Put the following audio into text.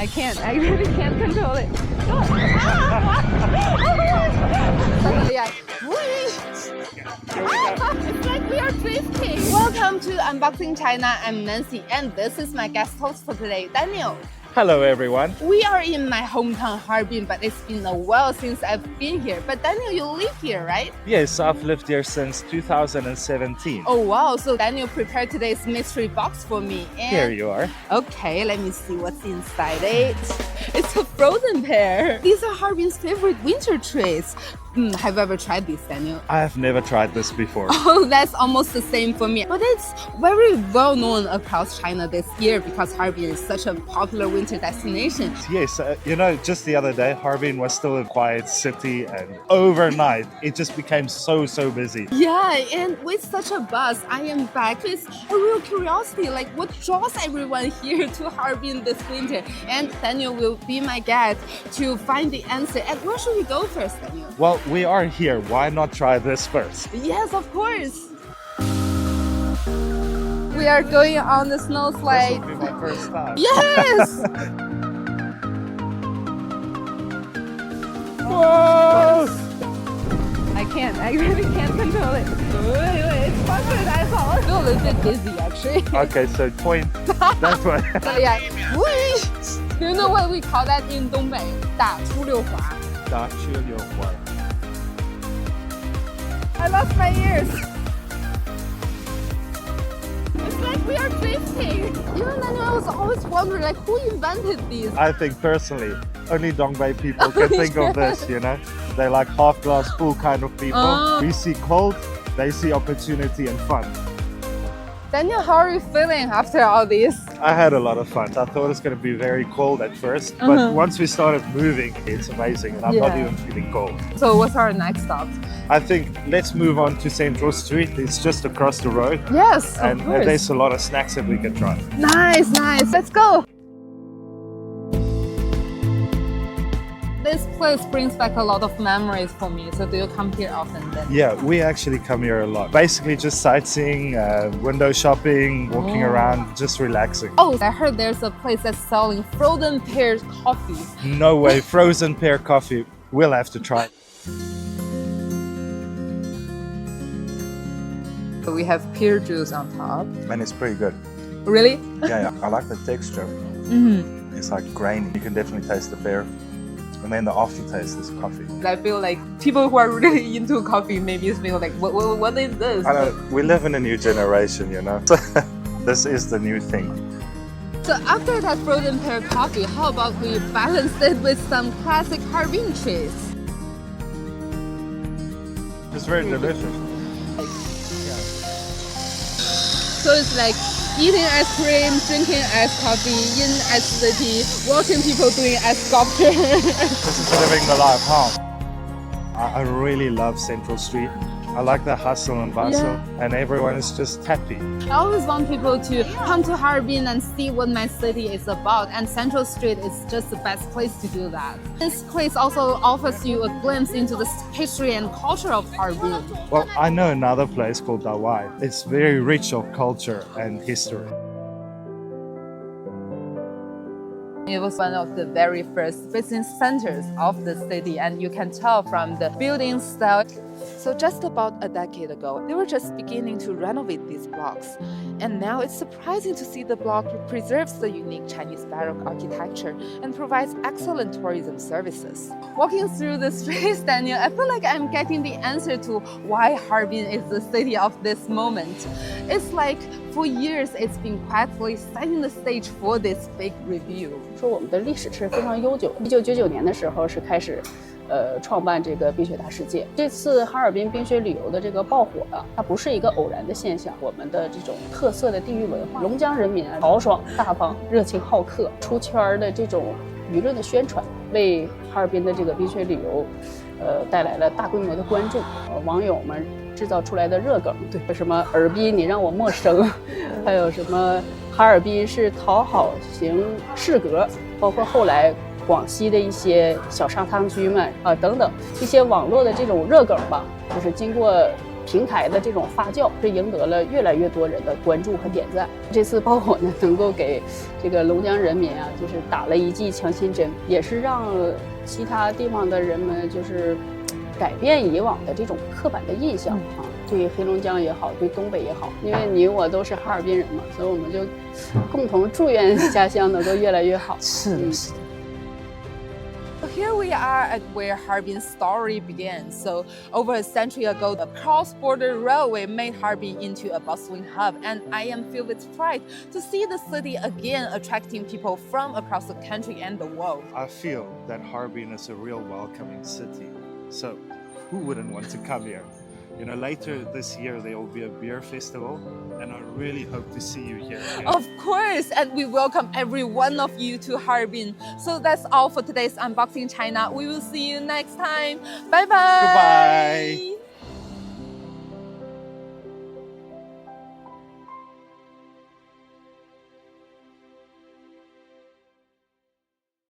I can't. I really can't control it. Yeah. It's like we are drifting. Welcome to Unboxing China. I'm Nancy, and this is my guest host for today, Daniel. Hello everyone. We are in my hometown Harbin, but it's been a while since I've been here. But Daniel, you live here, right? Yes, I've lived here since 2017. Oh wow, so Daniel prepared today's mystery box for me. And Here you are. okay, let me see what's inside it. It's a frozen pear. These are Harbin's favorite winter trees. Have you ever tried this, Daniel? I have never tried this before. Oh, that's almost the same for me. But it's very well known across China this year because Harbin is such a popular winter destination. Yes, just the other day, Harbin was still a quiet city, and overnight it just became so busy. Yeah, and with such a buzz, I am back with a real curiosity, like what draws everyone here to Harbin this winter. And Daniel will be my guide to find the answer. And where should we go first, Daniel? Well, we are here. Why not try this first? Yes, of course. We are going on the snow slide. This will be my first time. Yes! Whoa! I really can't control it. It's fun, but I feel a little bit dizzy actually. Okay, so point that way. So yeah, do you know what we call that in Dongbei? 打出溜滑. I lost my ears. It's like we are drifting. You know, Daniel, I was always wondering, like, who invented these? I think personally, only Dongbei people can think of this, you know? They're like half glass full kind of people. We see cold, they see opportunity and fun. Daniel, how are you feeling after all this? I had a lot of fun. I thought it was going to be very cold at first, but once we started moving, it's amazing, and I'm not even feeling cold. So what's our next stop? I think let's move on to Central Street. It's just across the road. Yes, and of course. There's a lot of snacks that we can try. Nice. Let's go. This place brings back a lot of memories for me. So do you come here often then? Yeah, we actually come here a lot. Basically just sightseeing, window shopping, walking around, just relaxing. Oh, I heard there's a place that's selling frozen pear coffee. No way, frozen pear coffee. We'll have to try. So we have pear juice on top. And it's pretty good. Really? Yeah, I like the texture. It's like grainy. You can definitely taste the pear. And then the aftertaste is coffee. I feel like people who are really into coffee maybe feel like, what is this? I know, we live in a new generation, you know. So this is the new thing. So after that frozen pear coffee, how about we balance it with some classic Harbin trees? It's very delicious. So it's like eating ice cream, drinking iced coffee in ice city, watching people doing ice sculpture. This is living the life, huh? I really love Central Street. I like the hustle and bustle, and everyone is just happy. I always want people to come to Harbin and see what my city is about, and Central Street is just the best place to do that. This place also offers you a glimpse into the history and culture of Harbin. Well, I know another place called Dawai. It's very rich of culture and history. It was one of the very first business centers of the city, and you can tell from the building style. So just about a decade ago, they were just beginning to renovate these blocks. And now it's surprising to see the block preserves the unique Chinese Baroque architecture and provides excellent tourism services. Walking through the streets, Daniel, I feel like I'm getting the answer to why Harbin is the city of this moment. It's like for years it's been quietly setting the stage for this big review. 说我们的历史是非常悠久。1999年的时候是开始，创办这个冰雪大世界。这次哈尔滨冰雪旅游的这个爆火啊，它不是一个偶然的现象。我们的这种特色的地域文化，龙江人民啊豪爽大方、热情好客，出圈的这种舆论的宣传，为哈尔滨的这个冰雪旅游，带来了大规模的关注。网友们制造出来的热梗，对，什么尔滨你让我陌生，还有什么哈尔滨是讨好型市格，包括后来广西的一些小沙滩居们啊等等一些网络的这种热梗吧，就是经过平台的这种发酵，是赢得了越来越多人的关注和点赞。这次爆火呢，能够给这个龙江人民啊，就是打了一剂强心针，也是让其他地方的人们就是改变以往的这种刻板的印象啊。对黑龙江也好，对东北也好，因为你我都是哈尔滨人嘛，所以我们就共同祝愿家乡能够越来越好。是的，是的。So here we are at where Harbin's story began. So over a century ago, the cross-border railway made Harbin into a bustling hub, and I am filled with pride to see the city again attracting people from across the country and the world. I feel that Harbin is a real welcoming city. So who wouldn't want to come here? You know, later this year there will be a beer festival, and I really hope to see you here again. Of course, and we welcome every one of you to Harbin. So that's all for today's Unboxing China. We will see you next time. Bye bye. Goodbye.